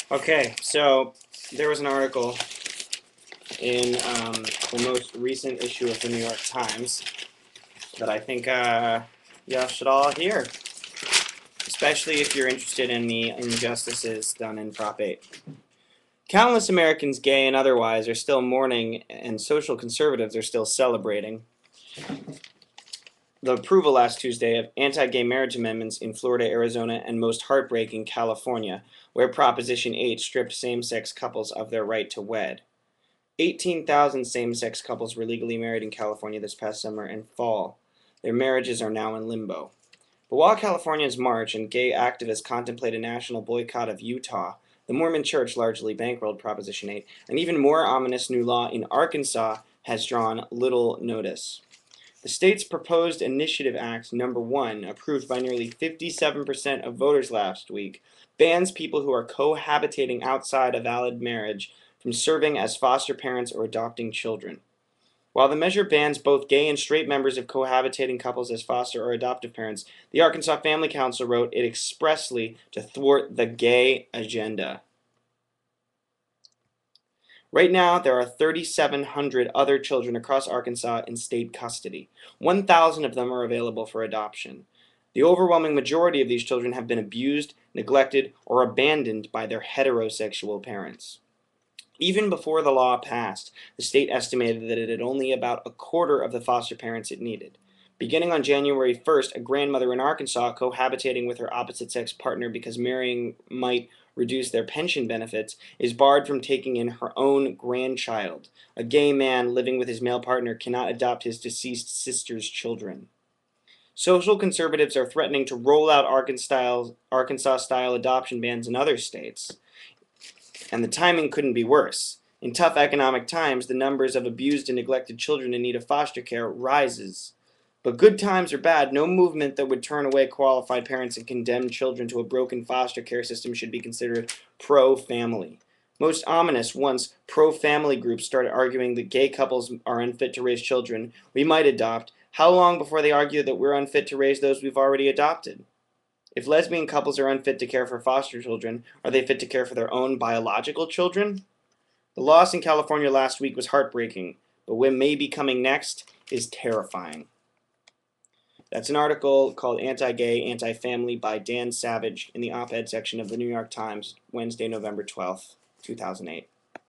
Okay, so there was an article in the most recent issue of the New York Times that I think y'all should all hear, especially if you're interested in the injustices done in Prop 8. Countless Americans, gay and otherwise, are still mourning, and social conservatives are still celebrating the approval last Tuesday of anti-gay marriage amendments in Florida, Arizona, and most heartbreaking, California, where Proposition 8 stripped same-sex couples of their right to wed. 18,000 same-sex couples were legally married in California this past summer and fall. Their marriages are now in limbo. But while Californians march and gay activists contemplate a national boycott of Utah, the Mormon Church largely bankrolled Proposition 8. An even more ominous new law in Arkansas has drawn little notice. The state's proposed Initiative Act Number 1, approved by nearly 57% of voters last week, bans people who are cohabitating outside a valid marriage from serving as foster parents or adopting children. While the measure bans both gay and straight members of cohabitating couples as foster or adoptive parents, the Arkansas Family Council wrote it expressly to thwart the gay agenda. Right now, there are 3,700 other children across Arkansas in state custody. 1,000 of them are available for adoption. The overwhelming majority of these children have been abused, neglected, or abandoned by their heterosexual parents. Even before the law passed, the state estimated that it had only about a quarter of the foster parents it needed. Beginning on January 1st, a grandmother in Arkansas cohabitating with her opposite-sex partner because marrying might reduce their pension benefits is barred from taking in her own grandchild. A gay man living with his male partner cannot adopt his deceased sister's children. Social conservatives are threatening to roll out Arkansas-style adoption bans in other states. And the timing couldn't be worse. In tough economic times, the numbers of abused and neglected children in need of foster care rises. But good times or bad, no movement that would turn away qualified parents and condemn children to a broken foster care system should be considered pro-family. Most ominous, once pro-family groups started arguing that gay couples are unfit to raise children we might adopt, how long before they argue that we're unfit to raise those we've already adopted? If lesbian couples are unfit to care for foster children, are they fit to care for their own biological children? The loss in California last week was heartbreaking, but what may be coming next is terrifying. That's an article called Anti-Gay, Anti-Family by Dan Savage in the op-ed section of the New York Times, Wednesday, November 12th, 2008.